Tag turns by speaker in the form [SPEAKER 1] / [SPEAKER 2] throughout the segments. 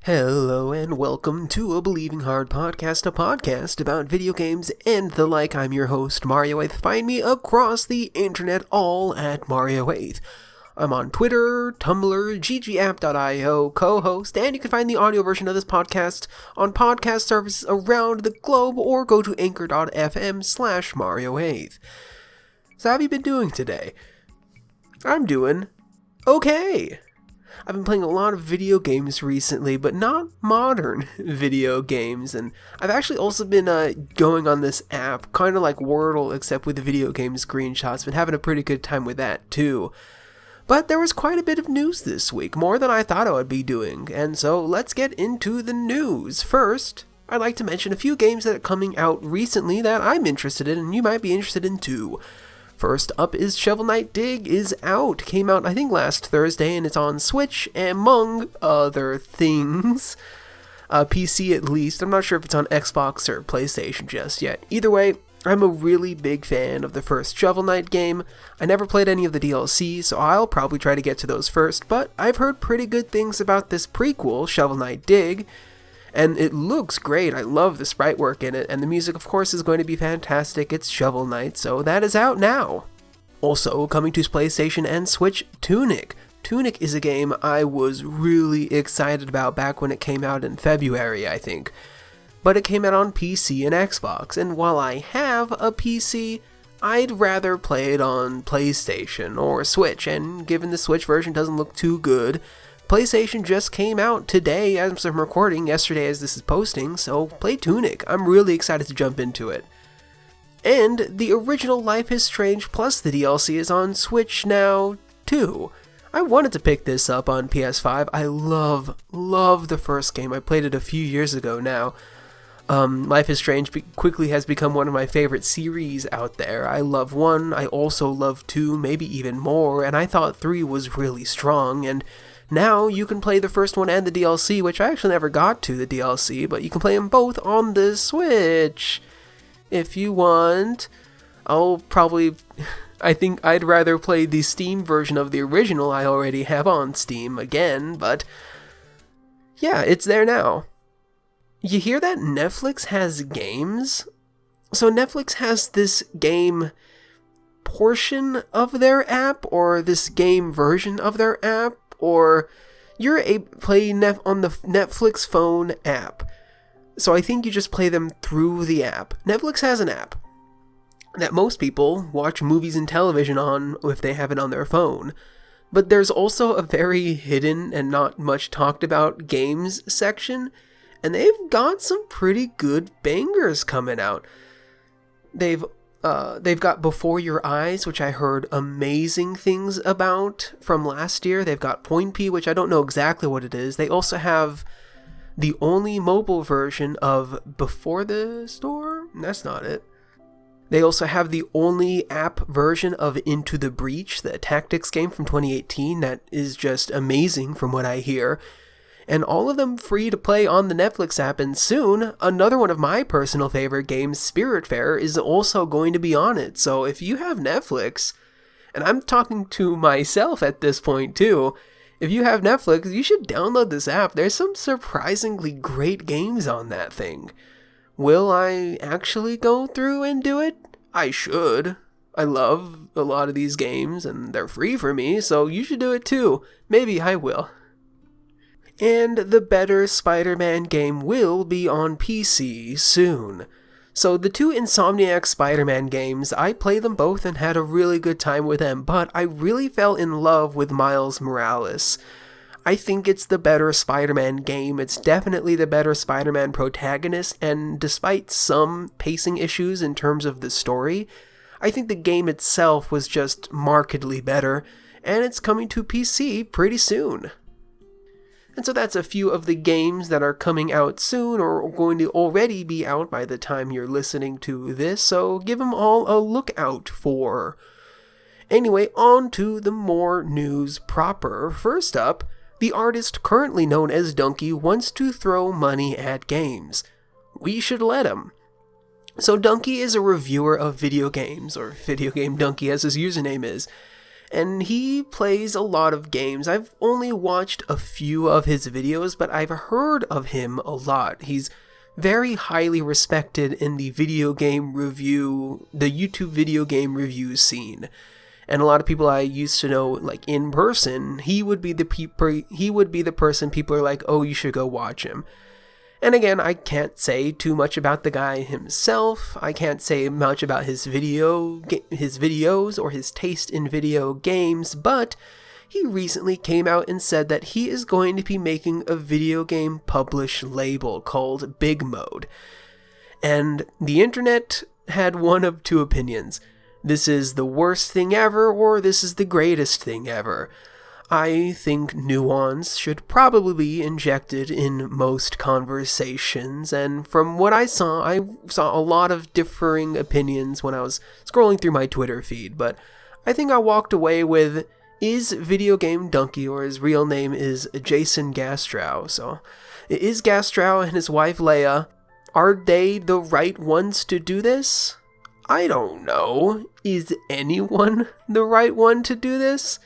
[SPEAKER 1] Hello and welcome to a Believing Hard podcast, a podcast about video games and the like. I'm your host, Mario8th. Find me across the internet, all at Mario8th. I'm on Twitter, Tumblr, ggApp.io, co-host, and you can find the audio version of this podcast on podcast services around the globe, or go to anchor.fm/Mario8th. So how have you been doing today? I'm doing okay. I've been playing a lot of video games recently, but not modern video games, and I've actually also been going on this app, kind of like Wordle, except with the video game screenshots. Been having a pretty good time with that, too. But there was quite a bit of news this week, more than I thought I would be doing, and so let's get into the news. First, I'd like to mention a few games that are coming out recently that I'm interested in, and you might be interested in too. First up is Shovel Knight Dig is out. Came out, I think, last Thursday, and it's on Switch, among other things. PC at least. I'm not sure if it's on Xbox or PlayStation just yet. Either way, I'm a really big fan of the first Shovel Knight game. I never played any of the DLC, so I'll probably try to get to those first, but I've heard pretty good things about this prequel, Shovel Knight Dig. And it looks great. I love the sprite work in it, and the music, of course, is going to be fantastic. It's Shovel Knight, so that is out now. Also, coming to PlayStation and Switch, Tunic. Tunic is a game I was really excited about back when it came out in February, I think. But it came out on PC and Xbox, and while I have a PC, I'd rather play it on PlayStation or Switch, and given the Switch version doesn't look too good, PlayStation just came out today as I'm recording, yesterday as this is posting, so play Tunic. I'm really excited to jump into it. And the original Life is Strange plus the DLC is on Switch now, too. I wanted to pick this up on PS5. I love the first game. I played it a few years ago now. Life is Strange quickly has become one of my favorite series out there. I love 1, I also love 2, maybe even more, and I thought 3 was really strong, and now you can play the first one and the DLC, which I actually never got to the DLC, but you can play them both on the Switch. If you want, I think I'd rather play the Steam version of the original I already have on Steam again, but yeah, it's there now. You hear that Netflix has games? So Netflix has this game portion of their app, or this game version of their app, or you're playing on the Netflix phone app. So I think you just play them through the app. Netflix has an app that most people watch movies and television on if they have it on their phone. But there's also a very hidden and not much talked about games section, and they've got some pretty good bangers coming out. They've got Before Your Eyes, which I heard amazing things about from last year. They've got Point P, which I don't know exactly what it is. They also have the only mobile version of Before the Storm? That's not it. They also have the only app version of Into the Breach, the tactics game from 2018 that is just amazing from what I hear. And all of them free to play on the Netflix app, and soon, another one of my personal favorite games, Spiritfarer, is also going to be on it. So if you have Netflix, and I'm talking to myself at this point too, if you have Netflix, you should download this app. There's some surprisingly great games on that thing. Will I actually go through and do it? I should. I love a lot of these games, and they're free for me, so you should do it too. Maybe I will. And the better Spider-Man game will be on PC soon. So the 2 Insomniac Spider-Man games, I played them both and had a really good time with them, but I really fell in love with Miles Morales. I think it's the better Spider-Man game. It's definitely the better Spider-Man protagonist, and despite some pacing issues in terms of the story, I think the game itself was just markedly better, and it's coming to PC pretty soon. And so that's a few of the games that are coming out soon or going to already be out by the time you're listening to this, so give them all a look out for. Anyway, on to the more news proper. First up, the artist currently known as Dunkey wants to throw money at games. We should let him. So Dunkey is a reviewer of video games, or Video Game Dunkey as his username is, and he plays a lot of games. I've only watched a few of his videos, but I've heard of him a lot. He's very highly respected in the YouTube video game review scene. And a lot of people I used to know, like, in person, he would be the person people are like, oh, you should go watch him. And again, I can't say too much about the guy himself. I can't say much about his videos or his taste in video games, but he recently came out and said that he is going to be making a video game publish label called Big Mode. And the internet had one of two opinions. This is the worst thing ever, or this is the greatest thing ever. I think nuance should probably be injected in most conversations, and from what I saw a lot of differing opinions when I was scrolling through my Twitter feed, but I think I walked away with, is Video Game Dunkey, or his real name is Jason Gastrow, so is Gastrow and his wife Leia, are they the right ones to do this? I don't know. Is anyone the right one to do this?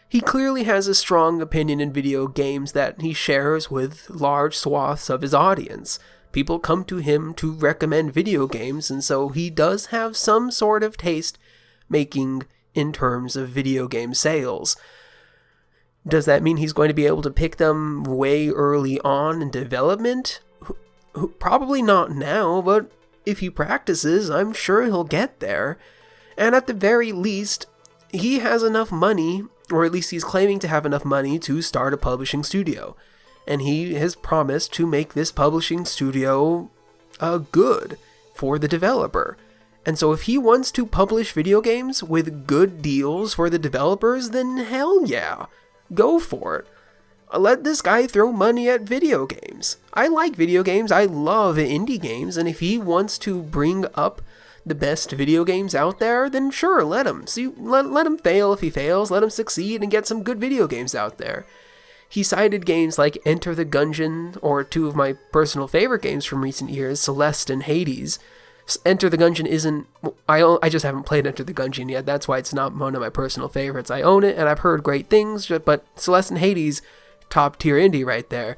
[SPEAKER 1] He clearly has a strong opinion in video games that he shares with large swaths of his audience. People come to him to recommend video games, and so he does have some sort of taste making in terms of video game sales. Does that mean he's going to be able to pick them way early on in development? Probably not now, but if he practices, I'm sure he'll get there. And at the very least, he has enough money, or at least he's claiming to have enough money to start a publishing studio. And he has promised to make this publishing studio good for the developer. And so if he wants to publish video games with good deals for the developers, then hell yeah, go for it. Let this guy throw money at video games. I like video games, I love indie games, and if he wants to bring up the best video games out there, then sure, let him. Let him fail if he fails, let him succeed and get some good video games out there. He cited games like Enter the Gungeon, or two of my personal favorite games from recent years, Celeste and Hades. Enter the Gungeon isn't... I just haven't played Enter the Gungeon yet, that's why it's not one of my personal favorites. I own it, and I've heard great things, but Celeste and Hades, top tier indie right there.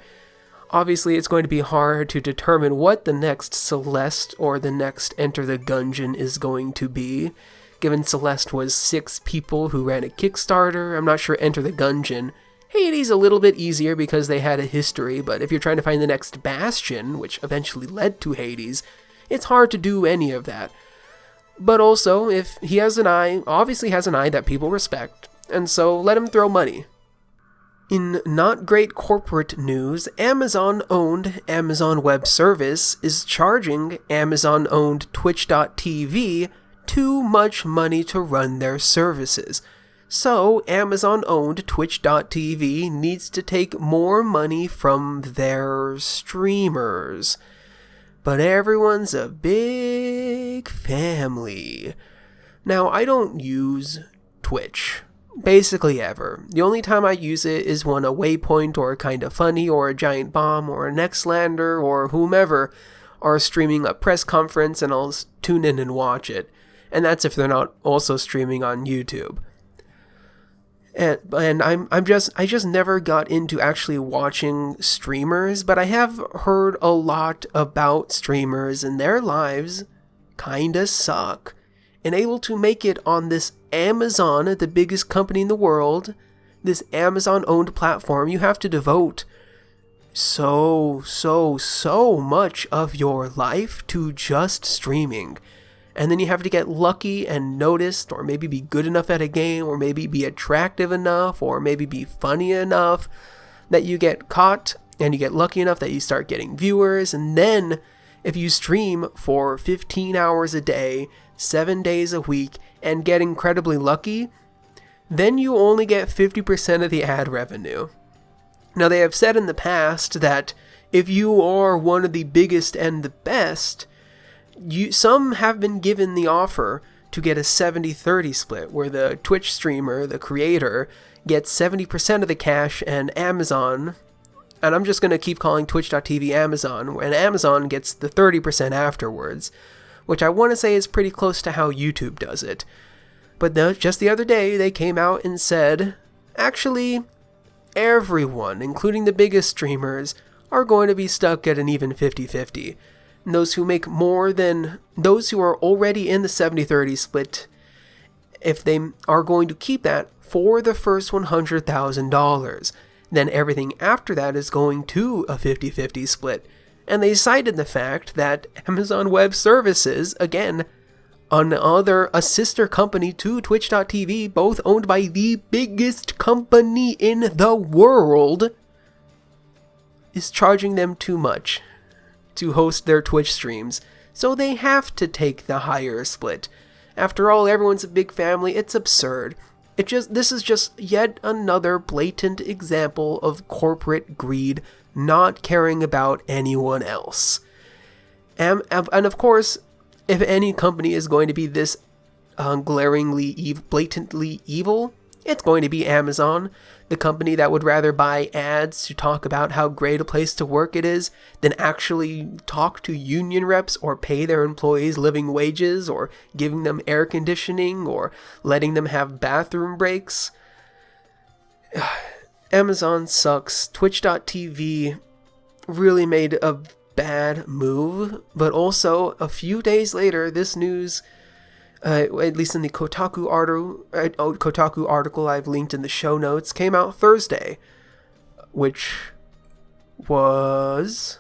[SPEAKER 1] Obviously, it's going to be hard to determine what the next Celeste or the next Enter the Gungeon is going to be. Given Celeste was 6 people who ran a Kickstarter, I'm not sure Enter the Gungeon. Hades a little bit easier because they had a history, but if you're trying to find the next Bastion, which eventually led to Hades, it's hard to do any of that. But also, if he has an eye, obviously has an eye that people respect, and so let him throw money. In not great corporate news, Amazon-owned Amazon Web Service is charging Amazon-owned Twitch.tv too much money to run their services. So, Amazon-owned Twitch.tv needs to take more money from their streamers. But everyone's a big family. Now, I don't use Twitch. Basically ever. The only time I use it is when a Waypoint or a Kinda Funny or a Giant Bomb or a Nextlander or whomever are streaming a press conference, and I'll tune in and watch it. And that's if they're not also streaming on YouTube. And I just never got into actually watching streamers, but I have heard a lot about streamers and their lives kinda suck. And able to make it on this Amazon, the biggest company in the world, this Amazon-owned platform, you have to devote so much of your life to just streaming. And then you have to get lucky and noticed, or maybe be good enough at a game, or maybe be attractive enough, or maybe be funny enough that you get caught, and you get lucky enough that you start getting viewers. And then if you stream for 15 hours a day, 7 days a week, and get incredibly lucky, then you only get 50% of the ad revenue. Now, they have said in the past that if you are one of the biggest and the best, some have been given the offer to get a 70-30 split, where the Twitch streamer, the creator, gets 70% of the cash, and Amazon, and I'm just going to keep calling Twitch.tv Amazon, and Amazon gets the 30% afterwards, which I want to say is pretty close to how YouTube does it. But just the other day, they came out and said, actually, everyone, including the biggest streamers, are going to be stuck at an even 50-50. And those who make more than those who are already in the 70-30 split, if they are going to keep that for the first $100,000, then everything after that is going to a 50-50 split. And they cited the fact that Amazon Web Services, again, a sister company to Twitch.tv, both owned by the biggest company in the world, is charging them too much to host their Twitch streams, so they have to take the higher split. After all, everyone's a big family. It's absurd. This is just yet another blatant example of corporate greed, not caring about anyone else. And of course, if any company is going to be this glaringly, blatantly evil, it's going to be Amazon, the company that would rather buy ads to talk about how great a place to work it is than actually talk to union reps or pay their employees living wages or giving them air conditioning or letting them have bathroom breaks. Amazon sucks. Twitch.tv really made a bad move, but also a few days later, this news, at least in the Kotaku article I've linked in the show notes, came out Thursday, which was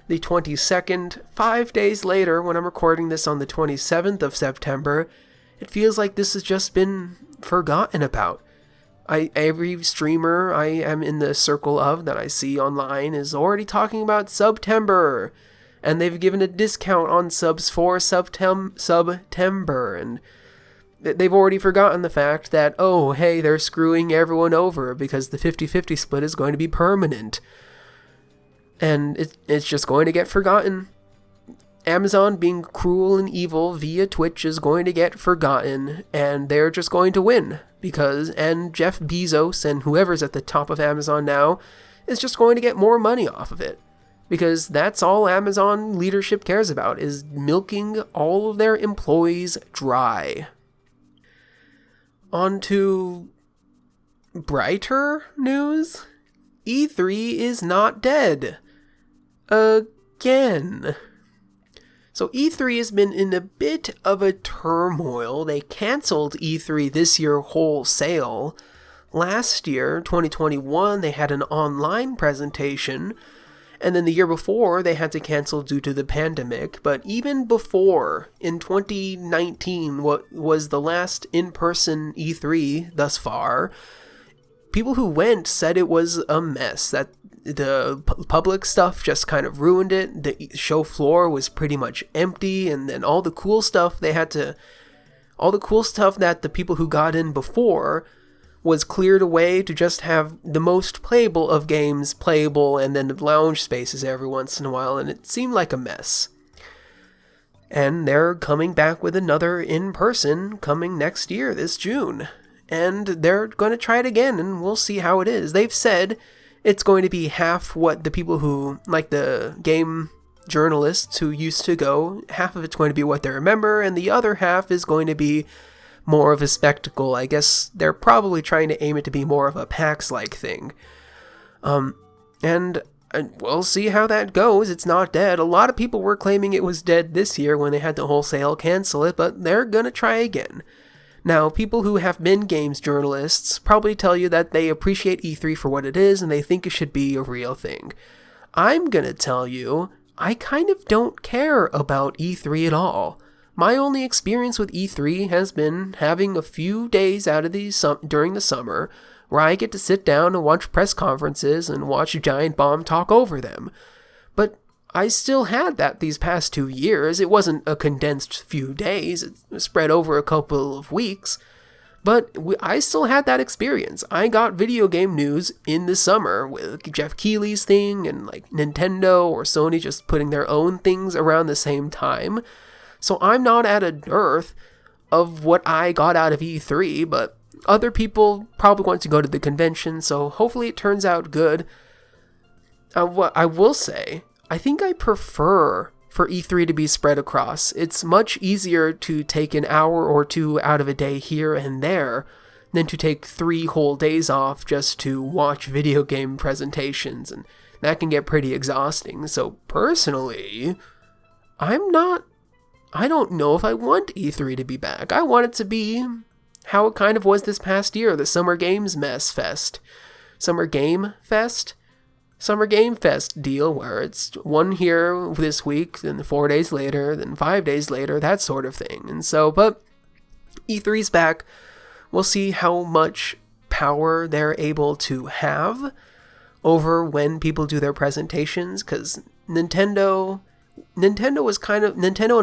[SPEAKER 1] the 22nd. 5 days later, when I'm recording this on the 27th of September, it feels like this has just been forgotten about. Every streamer I am in the circle of that I see online is already talking about September, and they've given a discount on subs for September, and they've already forgotten the fact that, oh, hey, they're screwing everyone over because the 50-50 split is going to be permanent. And it's just going to get forgotten. Amazon being cruel and evil via Twitch is going to get forgotten, and they're just going to win. And Jeff Bezos and whoever's at the top of Amazon now is just going to get more money off of it. Because that's all Amazon leadership cares about, is milking all of their employees dry. On to brighter news. E3 is not dead. Again. So E3 has been in a bit of a turmoil. They canceled E3 this year wholesale. Last year, 2021, they had an online presentation. And then the year before, they had to cancel due to the pandemic. But even before, in 2019, what was the last in-person E3 thus far, people who went said it was a mess, that the public stuff just kind of ruined it. The show floor was pretty much empty, and then all the cool stuff that the people who got in before was cleared away to just have the most playable of games playable, and then lounge spaces every once in a while, and it seemed like a mess. And they're coming back with another in-person coming next year, this June. And they're going to try it again, and we'll see how it is. They've said it's going to be half what the people who, like the game journalists who used to go, half of it's going to be what they remember, and the other half is going to be more of a spectacle. I guess they're probably trying to aim it to be more of a PAX-like thing. And we'll see how that goes. It's not dead. A lot of people were claiming it was dead this year when they had to wholesale cancel it, but they're gonna try again. Now, people who have been games journalists probably tell you that they appreciate E3 for what it is and they think it should be a real thing. I'm gonna tell you, I kind of don't care about E3 at all. My only experience with E3 has been having a few days out of during the summer where I get to sit down and watch press conferences and watch Giant Bomb talk over them. But I still had that these past 2 years. It wasn't a condensed few days. It was spread over a couple of weeks. But I still had that experience. I got video game news in the summer with Jeff Keighley's thing and like Nintendo or Sony just putting their own things around the same time. So I'm not at a dearth of what I got out of E3, but other people probably want to go to the convention, so hopefully it turns out good. What I will say, I think I prefer for E3 to be spread across. It's much easier to take an hour or two out of a day here and there than to take 3 whole days off just to watch video game presentations, and that can get pretty exhausting. So personally, I don't know if I want E3 to be back. I want it to be how it kind of was this past year, the Summer Game Fest deal, where it's one here this week, then 4 days later, then 5 days later, that sort of thing. And so, but E3's back. We'll see how much power they're able to have over when people do their presentations, because Nintendo and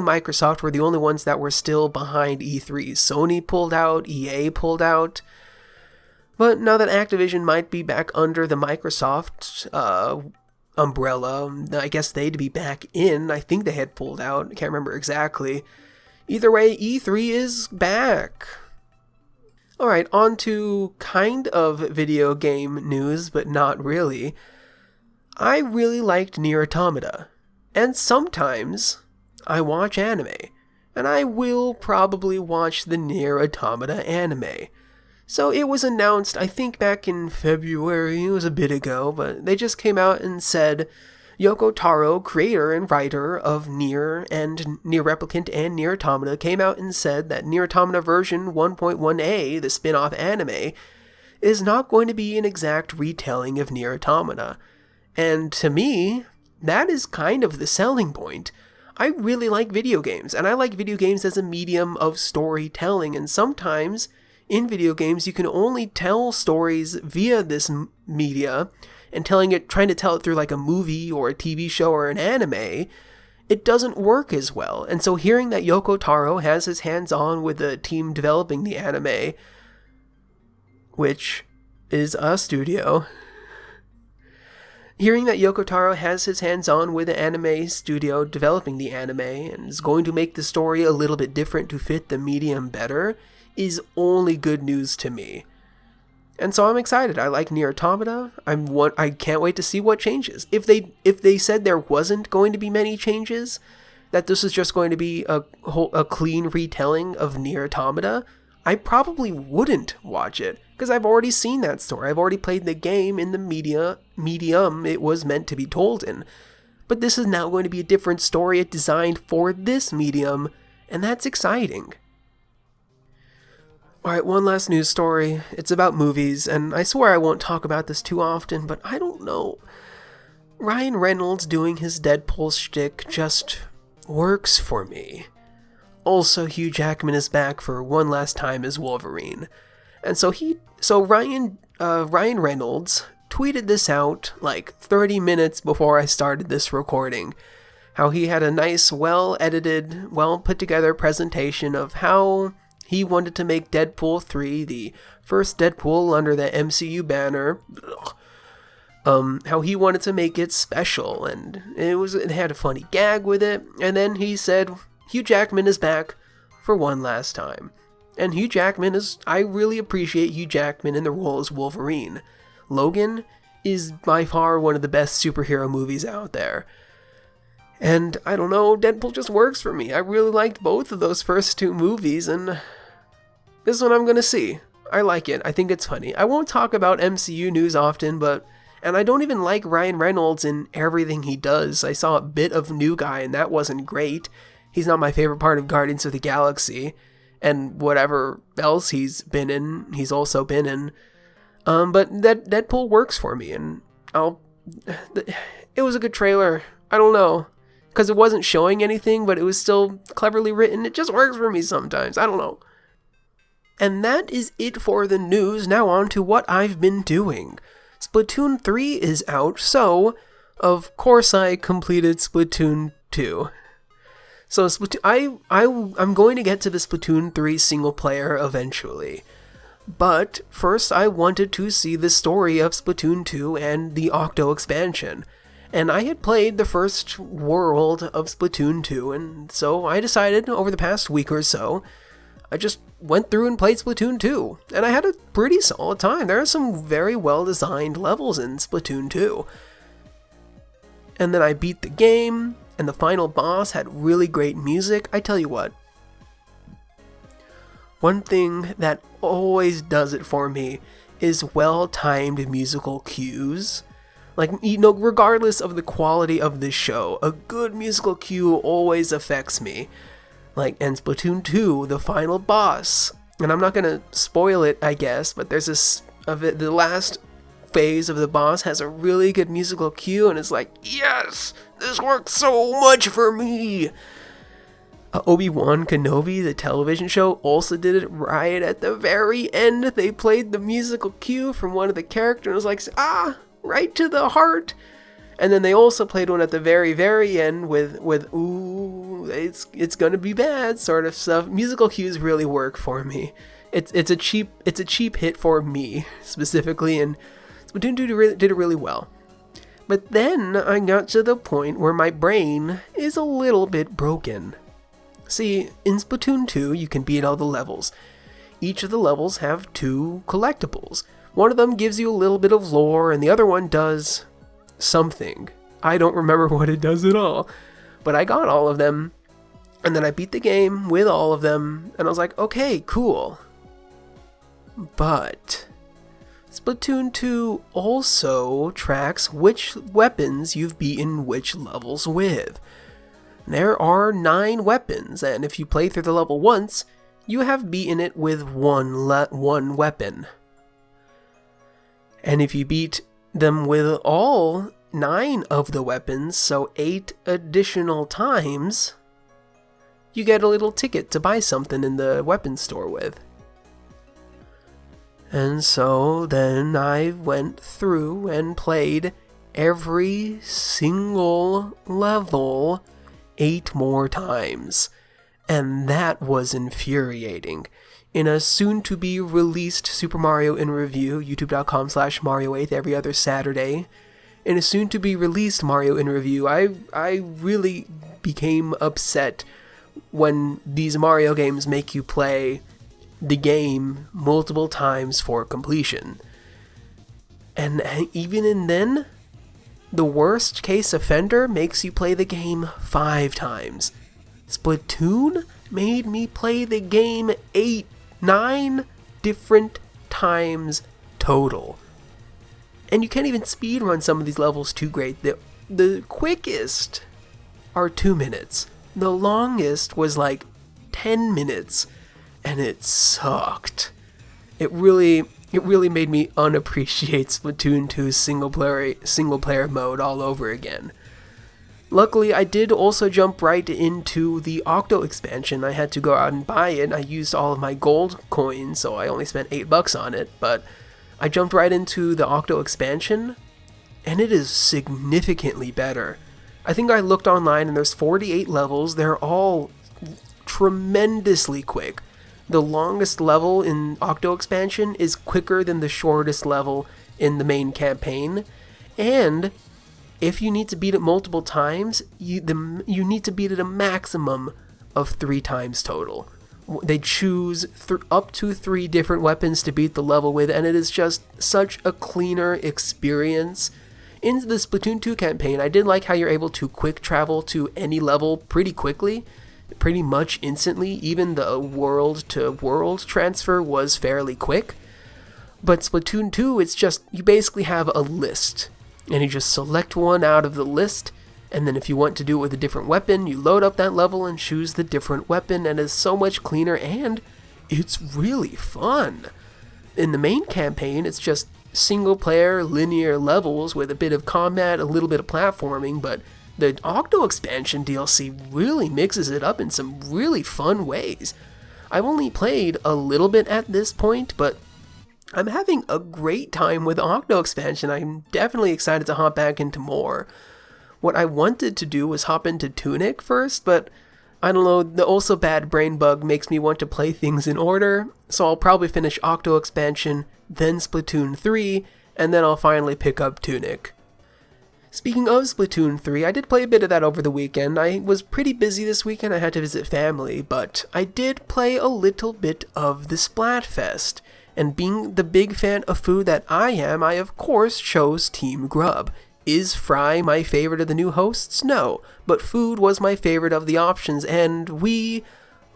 [SPEAKER 1] Microsoft were the only ones that were still behind E3. Sony pulled out, EA pulled out. But now that Activision might be back under the Microsoft umbrella, I guess they'd be back in. I think they had pulled out. I can't remember exactly. Either way, E3 is back. Alright, on to kind of video game news, but not really. I really liked NieR Automata. And sometimes I watch anime. And I will probably watch the NieR Automata anime. So it was announced, I think back in February, it was a bit ago, but they just came out and said Yoko Taro, creator and writer of NieR and NieR Replicant and NieR Automata, came out and said that NieR Automata version 1.1a, the spin-off anime, is not going to be an exact retelling of NieR Automata. And to me, that is kind of the selling point. I really like video games, and I like video games as a medium of storytelling, and sometimes in video games you can only tell stories via this media, and trying to tell it through like a movie or a TV show or an anime, it doesn't work as well. And so hearing that Yoko Taro has his hands on with the team developing the anime, which is a studio, hearing that Yoko Taro has his hands on with the anime studio developing the anime and is going to make the story a little bit different to fit the medium better is only good news to me. And so I'm excited. I like NieR Automata. I can't wait to see what changes. If they said there wasn't going to be many changes, that this is just going to be a clean retelling of NieR Automata, I probably wouldn't watch it, because I've already seen that story. I've already played the game in the medium it was meant to be told in. But this is now going to be a different story designed for this medium, and that's exciting. Alright, one last news story. It's about movies, and I swear I won't talk about this too often, but I don't know. Ryen Renolds doing his Deadpool schtick just works for me. Also, Hugh Jackman is back for one last time as Wolverine. And so Ryen Renolds tweeted this out like 30 minutes before I started this recording. How he had a nice, well-edited, well-put-together presentation of how he wanted to make Deadpool 3 the first Deadpool under the MCU banner. How he wanted to make it special, and it had a funny gag with it. And then he said Hugh Jackman is back for one last time. And Hugh Jackman I really appreciate Hugh Jackman in the role as Wolverine. Logan is by far one of the best superhero movies out there. And I don't know, Deadpool just works for me. I really liked both of those first 2 movies, and this one I'm gonna see. I like it. I think it's funny. I won't talk about MCU news often, and I don't even like Ryen Renolds in everything he does. I saw a bit of New Guy, and that wasn't great. He's not my favorite part of Guardians of the Galaxy, and whatever else he's also been in. But that Deadpool works for me, and it was a good trailer. I don't know, because it wasn't showing anything, but it was still cleverly written. It just works for me sometimes. I don't know. And that is it for the news. Now on to what I've been doing. Splatoon 3 is out, so of course I completed Splatoon 2. So I'm going to get to the Splatoon 3 single player eventually. But first I wanted to see the story of Splatoon 2 and the Octo expansion. And I had played the first world of Splatoon 2, and so I decided over the past week or so, I just went through and played Splatoon 2, and I had a pretty solid time. There are some very well-designed levels in Splatoon 2. And then I beat the game, and the final boss had really great music, I tell you what, one thing that always does it for me is well-timed musical cues. Like, you know, regardless of the quality of the show, a good musical cue always affects me. Like, in Splatoon 2, the final boss, and I'm not gonna spoil it, I guess, but there's this, the last phase of the boss has a really good musical cue, and it's like, yes, this works so much for me. Obi-Wan Kenobi, the television show, also did it right at the very end. They played the musical cue from one of the characters, and it was like, right to the heart. And then they also played one at the very, very end with ooh, it's gonna be bad sort of stuff. Musical cues really work for me. It's a cheap hit for me specifically, and Splatoon 2 did it really well. But then I got to the point where my brain is a little bit broken. See, in Splatoon 2, you can beat all the levels. Each of the levels have 2 collectibles. One of them gives you a little bit of lore, and the other one does something. I don't remember what it does at all. But I got all of them, and then I beat the game with all of them, and I was like, okay, cool. But Splatoon 2 also tracks which weapons you've beaten which levels with. There are 9 weapons, and if you play through the level once, you have beaten it with one weapon. And if you beat them with all 9 of the weapons, so 8 additional times, you get a little ticket to buy something in the weapon store with. And so then I went through and played every single level 8 more times, and that was infuriating. In a soon-to-be-released Super Mario in Review, youtube.com/Mario8 every other Saturday, in a soon-to-be-released Mario in Review, I really became upset when these Mario games make you play the game multiple times for completion. And even in then, the worst case offender makes you play the game 5 times. Splatoon made me play the game 9 different times total. And you can't even speedrun some of these levels too great. The quickest are 2 minutes. The longest was like 10 minutes, and it sucked. It really made me unappreciate Splatoon 2's single player mode all over again. Luckily, I did also jump right into the Octo expansion. I had to go out and buy it. I used all of my gold coins, so I only spent $8 on it, but I jumped right into the Octo expansion, and it is significantly better. I think I looked online and there's 48 levels. They're all tremendously quick. The longest level in Octo expansion is quicker than the shortest level in the main campaign, and if you need to beat it multiple times, you need to beat it a maximum of 3 times total. They choose up to 3 different weapons to beat the level with, and it is just such a cleaner experience. In the Splatoon 2 campaign, I did like how you're able to quick travel to any level pretty quickly, pretty much instantly. Even the world-to-world transfer was fairly quick. But Splatoon 2, it's just, you basically have a list, and you just select one out of the list, and then if you want to do it with a different weapon, you load up that level and choose the different weapon, and it's so much cleaner, and it's really fun. In the main campaign, it's just single-player, linear levels with a bit of combat, a little bit of platforming, but the Octo expansion DLC really mixes it up in some really fun ways. I've only played a little bit at this point, but I'm having a great time with Octo expansion. I'm definitely excited to hop back into more. What I wanted to do was hop into Tunic first, but I don't know, the also bad brain bug makes me want to play things in order, so I'll probably finish Octo expansion, then Splatoon 3, and then I'll finally pick up Tunic. Speaking of Splatoon 3, I did play a bit of that over the weekend. I was pretty busy this weekend, I had to visit family, but I did play a little bit of the Splatfest. And being the big fan of food that I am, I of course chose Team Grub. Is Fry my favorite of the new hosts? No, but Food was my favorite of the options, and we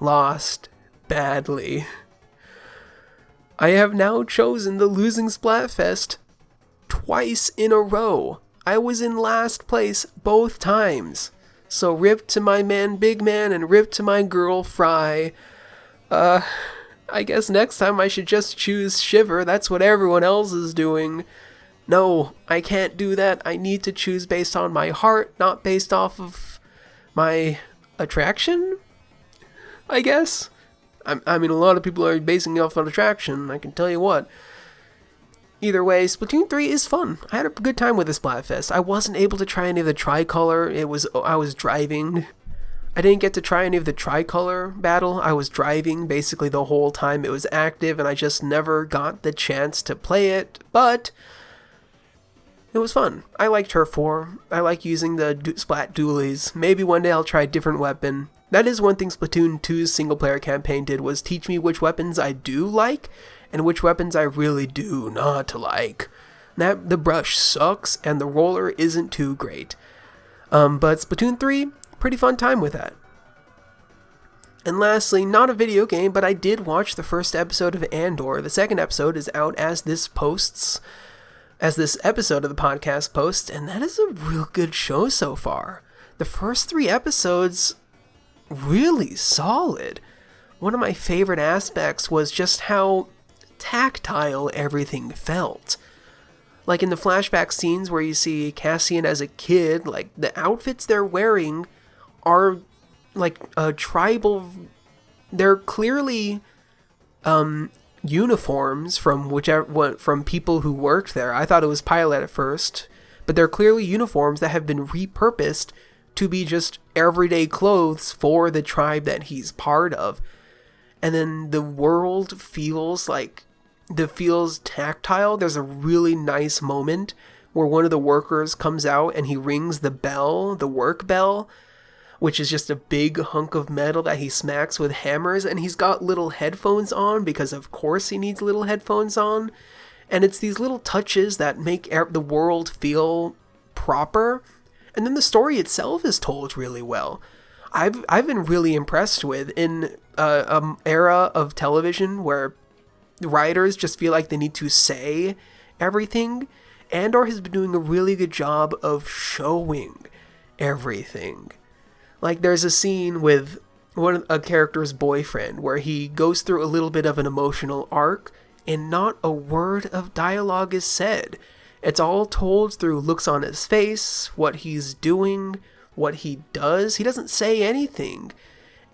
[SPEAKER 1] lost badly. I have now chosen the losing Splatfest twice in a row. I was in last place both times. So rip to my man Big Man and rip to my girl Fry. I guess next time I should just choose Shiver. That's what everyone else is doing. No, I can't do that. I need to choose based on my heart, not based off of my attraction, I guess. I mean, a lot of people are basing it off on attraction, I can tell you what. Either way, Splatoon 3 is fun. I had a good time with the Splatfest. I wasn't able to try any of the tricolor. I was driving. I didn't get to try any of the tricolor battle. I was driving basically the whole time it was active, and I just never got the chance to play it, but it was fun. I like Turf War. I like using the Splat dualies. Maybe one day I'll try a different weapon. That is one thing Splatoon 2's single-player campaign did, was teach me which weapons I do like, and which weapons I really do not like. The brush sucks, and the roller isn't too great. But Splatoon 3, pretty fun time with that. And lastly, not a video game, but I did watch the first episode of Andor. The second episode is out as this episode of the podcast posts, and that is a real good show so far. The first 3 episodes, really solid. One of my favorite aspects was just how tactile everything felt. Like in the flashback scenes where you see Cassian as a kid, like the outfits they're wearing are like tribal. They're clearly uniforms from people who worked there. I thought it was pilot at first, but they're clearly uniforms that have been repurposed to be just everyday clothes for the tribe that he's part of. And then the world feels tactile. There's a really nice moment where one of the workers comes out and he rings the bell, the work bell, which is just a big hunk of metal that he smacks with hammers, and he's got little headphones on because of course he needs little headphones on. And it's these little touches that make the world feel proper. And then the story itself is told really well. I've been really impressed with, in an era of television where writers just feel like they need to say everything. Andor has been doing a really good job of showing everything. Like there's a scene with a character's boyfriend where he goes through a little bit of an emotional arc and not a word of dialogue is said. It's all told through looks on his face, what he's doing, what he does. He doesn't say anything,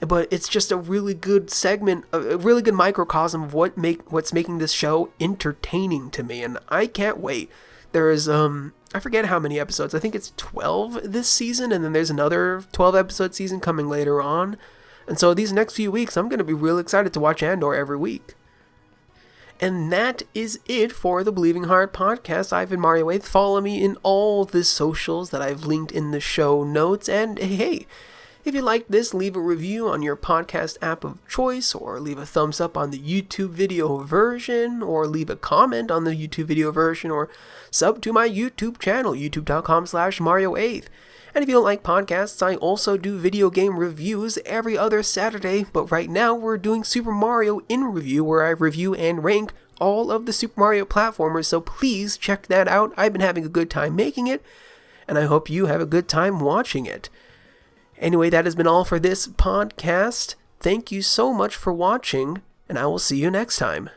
[SPEAKER 1] but it's just a really good segment, a really good microcosm of what's making this show entertaining to me, and I can't wait. There is, I forget how many episodes. I think it's 12 this season, and then there's another 12-episode season coming later on. And so these next few weeks, I'm going to be real excited to watch Andor every week. And that is it for the Believing Heart podcast. I've been Mario 8th. Follow me in all the socials that I've linked in the show notes. And hey, if you like this, leave a review on your podcast app of choice, or leave a thumbs up on the YouTube video version, or leave a comment on the YouTube video version, or sub to my YouTube channel, youtube.com/Mario8th. And if you don't like podcasts, I also do video game reviews every other Saturday, but right now we're doing Super Mario in Review, where I review and rank all of the Super Mario platformers, so please check that out. I've been having a good time making it, and I hope you have a good time watching it. Anyway, that has been all for this podcast. Thank you so much for watching, and I will see you next time.